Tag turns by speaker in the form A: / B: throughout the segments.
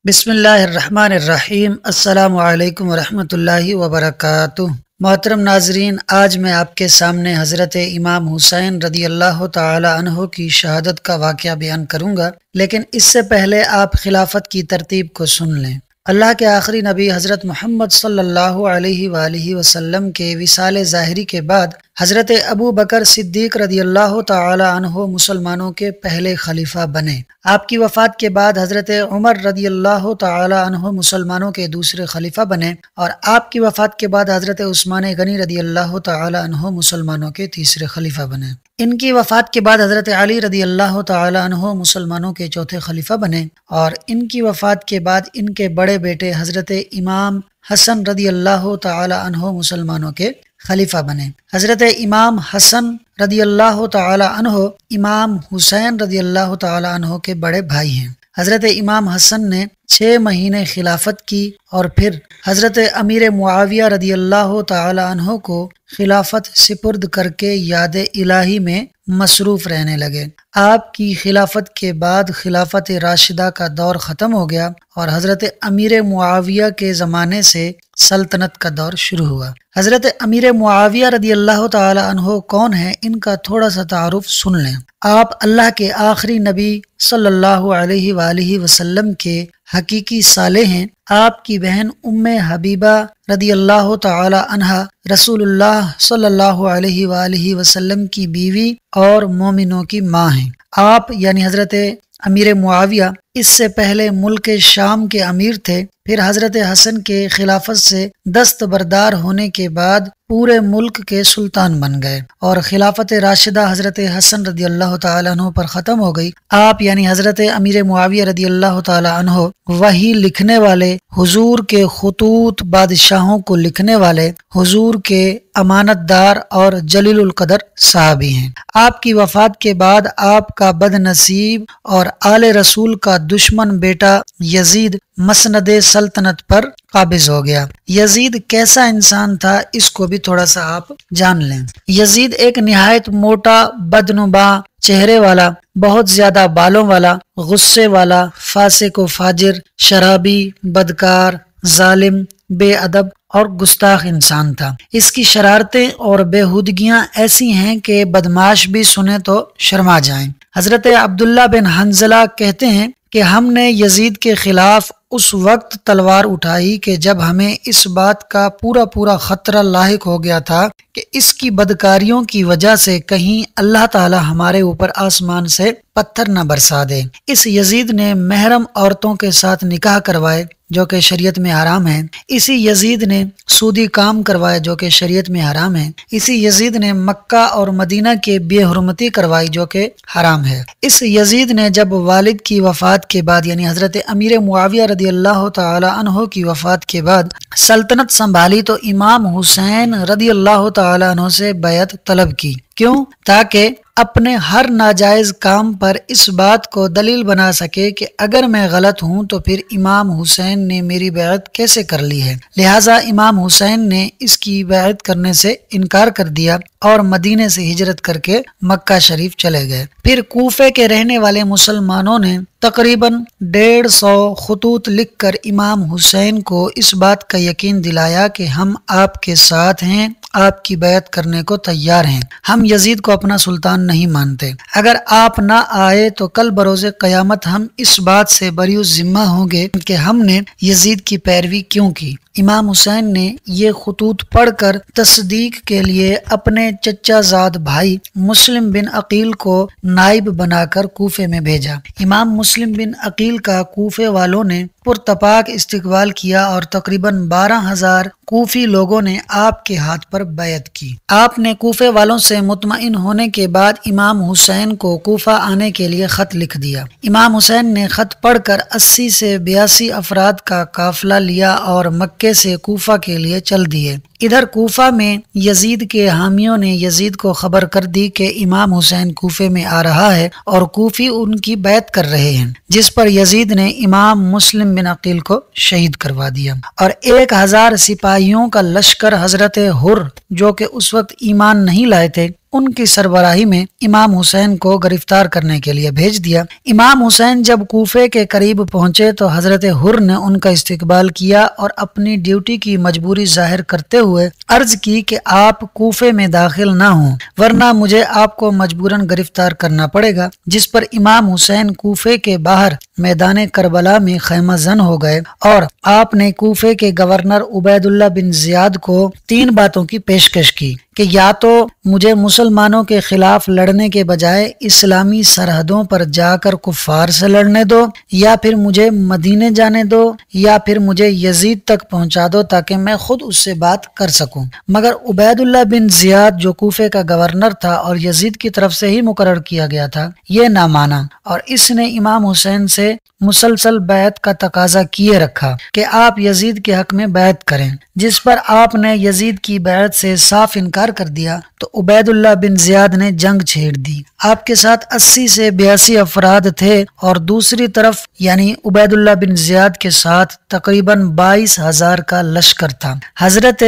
A: بسم اللہ الرحمن الرحیم۔ السلام علیکم ورحمۃ اللہ وبرکاتہ۔ محترم ناظرین، آج میں آپ کے سامنے حضرت امام حسین رضی اللہ تعالی عنہ کی شہادت کا واقعہ بیان کروں گا، لیکن اس سے پہلے آپ خلافت کی ترتیب کو سن لیں۔ اللہ کے آخری نبی حضرت محمد صلی اللہ علیہ وآلہ وسلم کے وصال ظاہری کے بعد حضرت ابو بکر صدیق رضی اللہ تعالی عنہ مسلمانوں کے پہلے خلیفہ بنے۔ آپ کی وفات کے بعد حضرت عمر رضی اللہ تعالی عنہ مسلمانوں کے دوسرے خلیفہ بنے، اور آپ کی وفات کے بعد حضرت عثمان غنی رضی اللہ تعالی عنہ مسلمانوں کے تیسرے خلیفہ بنے۔ ان کی وفات کے بعد حضرت علی رضی اللہ تعالی عنہ مسلمانوں کے چوتھے خلیفہ بنے، اور ان کی وفات کے بعد ان کے بڑے بیٹے حضرت امام حسن رضی اللہ تعالی عنہ مسلمانوں کے خلیفہ بنے۔ حضرت امام حسن رضی اللہ تعالی عنہ امام حسین رضی اللہ تعالی عنہ کے بڑے بھائی ہیں۔ حضرت امام حسن نے 6 مہینے خلافت کی اور پھر حضرت امیر معاویہ رضی اللہ تعالی عنہ کو خلافت سپرد کر کے یاد الہی میں مصروف رہنے لگے۔ آپ کی خلافت کے بعد خلافت راشدہ کا دور ختم ہو گیا اور حضرت امیر معاویہ کے زمانے سے سلطنت کا دور شروع ہوا۔ حضرت امیر معاویہ رضی اللہ تعالی عنہ کون ہیں، ان کا تھوڑا سا تعارف سن لیں۔ آپ اللہ کے آخری نبی صلی اللہ علیہ وآلہ وسلم کے حقیقی صالح ہیں۔ آپ کی بہن ام حبیبہ رضی اللہ تعالی عنہا رسول اللہ صلی اللہ علیہ وآلہ وسلم کی بیوی اور مومنوں کی ماں ہیں۔ آپ یعنی حضرت امیر معاویہ اس سے پہلے ملک شام کے امیر تھے، پھر حضرت حسن کے خلافت سے دستبردار ہونے کے بعد پورے ملک کے سلطان بن گئے، اور خلافت راشدہ حضرت حسن رضی اللہ تعالیٰ عنہ پر ختم ہو گئی۔ آپ یعنی حضرت امیر معاویہ رضی اللہ تعالیٰ عنہ وحی لکھنے والے، حضور کے خطوط بادشاہوں کو لکھنے والے، حضور کے امانت دار اور جلیل القدر صحابی ہیں۔ آپ کی وفات کے بعد آپ کا بد نصیب اور آل رسول کا دشمن بیٹا یزید مسند سلطنت پر قابض ہو گیا۔ یزید کیسا انسان تھا، اس کو بھی تھوڑا سا آپ جان لیں۔ یزید ایک نہایت موٹا، بدنما چہرے والا، بہت زیادہ بالوں والا، غصے والا، فاسق و فاجر، شرابی، بدکار، ظالم، بے ادب اور گستاخ انسان تھا۔ اس کی شرارتیں اور بےہودگیاں ایسی ہیں کہ بدمعاش بھی سنیں تو شرما جائیں۔ حضرت عبداللہ بن حنظلہ کہتے ہیں کہ ہم نے یزید کے خلاف اس وقت تلوار اٹھائی کہ جب ہمیں اس بات کا پورا خطرہ لاحق ہو گیا تھا کہ اس کی بدکاریوں کی وجہ سے کہیں اللہ تعالی ہمارے اوپر آسمان سے پتھر نہ برسا دے۔ اس یزید نے محرم عورتوں کے ساتھ نکاح کروائے جو کہ شریعت میں حرام ہے۔ اسی یزید نے سودی کام کروائے جو کہ شریعت میں حرام ہے۔ اسی یزید نے مکہ اور مدینہ کے بے حرمتی کروائی جو کہ حرام ہے۔ اس یزید نے جب والد کی وفات کے بعد یعنی حضرت امیر معاویہ رضی اللہ تعالی عنہ کی وفات کے بعد سلطنت سنبھالی تو امام حسین رضی اللہ تعالی عنہ سے بیعت طلب کی۔ کیوں؟ تاکہ اپنے ہر ناجائز کام پر اس بات کو دلیل بنا سکے کہ اگر میں غلط ہوں تو پھر امام حسین نے میری بیعت کیسے کر لی ہے۔ لہٰذا امام حسین نے اس کی بیعت کرنے سے انکار کر دیا اور مدینے سے ہجرت کر کے مکہ شریف چلے گئے۔ پھر کوفے کے رہنے والے مسلمانوں نے تقریباً 150 خطوط لکھ کر امام حسین کو اس بات کا یقین دلایا کہ ہم آپ کے ساتھ ہیں، آپ کی بیعت کرنے کو تیار ہیں، ہم یزید کو اپنا سلطان نہیں مانتے، اگر آپ نہ آئے تو کل بروز قیامت ہم اس بات سے بری ذمہ ہوں گے کہ ہم نے یزید کی پیروی کیوں کی۔ امام حسین نے یہ خطوط پڑھ کر تصدیق کے لیے اپنے چچا زاد بھائی مسلم بن عقیل کو نائب بنا کر کوفے میں بھیجا۔ امام مسلم بن عقیل کا کوفے والوں نے پرتپاک استقبال کیا اور تقریباً 12,000 کوفی لوگوں نے آپ کے ہاتھ پر بیعت کی۔ آپ نے کوفے والوں سے مطمئن ہونے کے بعد امام حسین کو کوفہ آنے کے لیے خط لکھ دیا۔ امام حسین نے خط پڑھ کر 80 سے 82 افراد کا قافلہ لیا اور مکے سے کوفہ کے لیے چل دیے۔ ادھر کوفہ میں یزید کے حامیوں نے یزید کو خبر کر دی کہ امام حسین کوفے میں آ رہا ہے اور کوفی ان کی بیعت کر رہے ہیں، جس پر یزید نے امام مسلم بن عقیل کو شہید کروا دیا، اور 1000 سپاہیوں کا لشکر حضرت حر جو کہ اس وقت ایمان نہیں لائے تھے ان کی سربراہی میں امام حسین کو گرفتار کرنے کے لیے بھیج دیا۔ امام حسین جب کوفے کے قریب پہنچے تو حضرت حر نے ان کا استقبال کیا اور اپنی ڈیوٹی کی مجبوری ظاہر کرتے ہوئے عرض کی کہ آپ کوفے میں داخل نہ ہوں ورنہ مجھے آپ کو مجبوراً گرفتار کرنا پڑے گا، جس پر امام حسین کوفے کے باہر میدان کربلا میں خیمہ زن ہو گئے اور آپ نے کوفے کے گورنر عبید اللہ بن زیاد کو 3 باتوں کی پیشکش کی کہ یا تو مجھے مسلمانوں کے خلاف لڑنے کے بجائے اسلامی سرحدوں پر جا کر کفار سے لڑنے دو، یا پھر مجھے مدینے جانے دو، یا پھر مجھے یزید تک پہنچا دو تاکہ میں خود اس سے بات کر سکوں۔ مگر عبید اللہ بن زیاد جو کوفے کا گورنر تھا اور یزید کی طرف سے ہی مقرر کیا گیا تھا، یہ نہ مانا اور اس نے امام حسین سے مسلسل بیعت کا تقاضا کیے رکھا کہ آپ یزید کے حق میں بیعت کریں، جس پر آپ نے یزید کی بیعت سے صاف انکار کر دیا تو عبید اللہ بن زیاد نے جنگ چھیڑ دی۔ آپ کے ساتھ 80 سے 82 افراد تھے اور دوسری طرف یعنی عبید اللہ بن زیاد کے ساتھ تقریباً 22,000 کا لشکر تھا۔ حضرت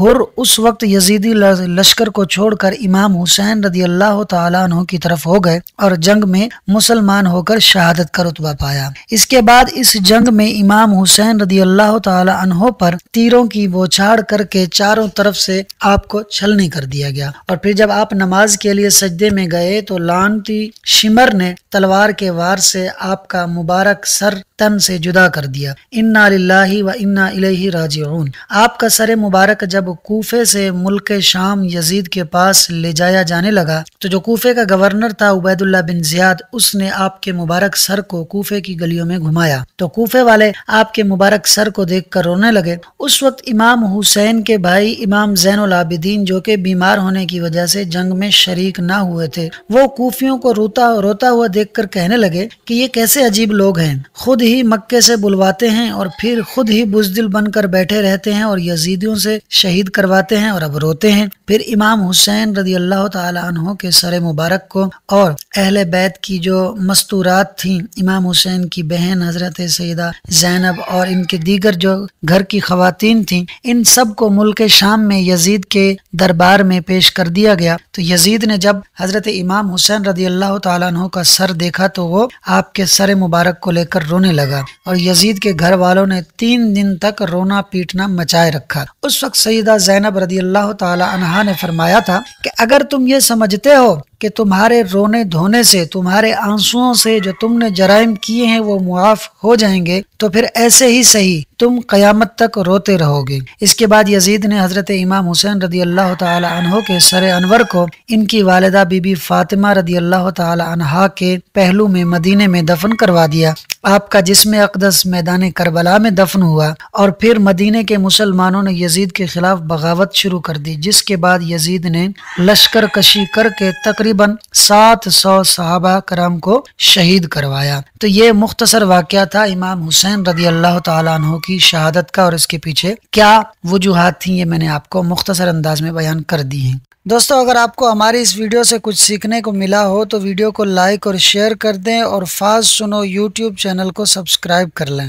A: حر اس وقت یزیدی لشکر کو چھوڑ کر امام حسین رضی اللہ تعالیٰ عنہ کی طرف ہو گئے اور جنگ میں مسلمان ہو کر شہادت کا رتبہ پایا۔ اس کے بعد اس جنگ میں امام حسین رضی اللہ تعالیٰ عنہ پر تیروں کی بوچھاڑ کر کے چاروں طرف سے آپ کو چھلنی کر دیا گیا، اور پھر جب آپ نماز کے لیے سجدے میں گئے تو لعنتی شمر نے تلوار کے وار سے آپ کا مبارک سر تن سے جدا کر دیا۔ انا للہ و انا الیہ راجعون۔ آپ کا سر مبارک جب کوفے سے ملک شام یزید کے پاس لے جایا جانے لگا تو جو کوفے کا گورنر تھا عبید اللہ بن زیاد، اس نے آپ کے مبارک سر کو کوفے کی گلیوں میں گھمایا تو کوفے والے آپ کے مبارک سر کو دیکھ کر رونے لگے۔ اس وقت امام حسین کے بھائی امام زین العابدین جو کہ بیمار ہونے کی وجہ سے جنگ میں شریک نہ ہوئے تھے، وہ کوفیوں کو روتا ہوا دیکھ کر کہنے لگے کہ یہ کیسے عجیب لوگ ہیں، خود ہی مکے سے بلواتے ہیں اور پھر خود ہی بزدل بن کر بیٹھے رہتے ہیں اور یزیدیوں سے شہید کرواتے ہیں اور اب روتے ہیں۔ پھر امام حسین رضی اللہ تعالی عنہ کے سر مبارک کو اور اہل بیت کی جو مستورات تھیں، امام حسین کی بہن حضرت سیدہ زینب اور ان کے دیگر جو گھر کی خواتین تھیں، ان سب کو ملک شام میں یزید کے دربار میں پیش کر دیا گیا۔ تو یزید نے جب حضرت امام حسین رضی اللہ تعالیٰ عنہ کا سر دیکھا تو وہ آپ کے سر مبارک کو لے کر رونے لگا اور یزید کے گھر والوں نے 3 دن تک رونا پیٹنا مچائے رکھا۔ اس وقت سیدہ زینب رضی اللہ تعالی عنہا نے فرمایا تھا کہ اگر تم یہ سمجھتے ہو کہ تمہارے رونے دھونے سے، تمہارے آنسوؤں سے جو تم نے جرائم کیے ہیں وہ معاف ہو جائیں گے تو پھر ایسے ہی صحیح تم قیامت تک روتے رہو گے۔ اس کے بعد یزید نے حضرت امام حسین رضی اللہ تعالی عنہ کے سر انور کو ان کی والدہ بی بی فاطمہ رضی اللہ تعالی عنہا کے پہلو میں مدینے میں دفن کروا دیا۔ آپ کا جسم اقدس میدان کربلا میں دفن ہوا اور پھر مدینے کے مسلمانوں نے یزید کے خلاف بغاوت شروع کر دی، جس کے بعد یزید نے لشکر کشی کر کے تقریباً 700 صحابہ کرام کو شہید کروایا۔ تو یہ مختصر واقعہ تھا امام حسین رضی اللہ تعالیٰ عنہ کی شہادت کا، اور اس کے پیچھے کیا وجوہات تھیں یہ میں نے آپ کو مختصر انداز میں بیان کر دی ہیں۔ دوستو اگر آپ کو ہماری اس ویڈیو سے کچھ سیکھنے کو ملا ہو تو ویڈیو کو لائک اور شیئر کر دیں اور فاز سنو یوٹیوب چینل کو سبسکرائب کر لیں۔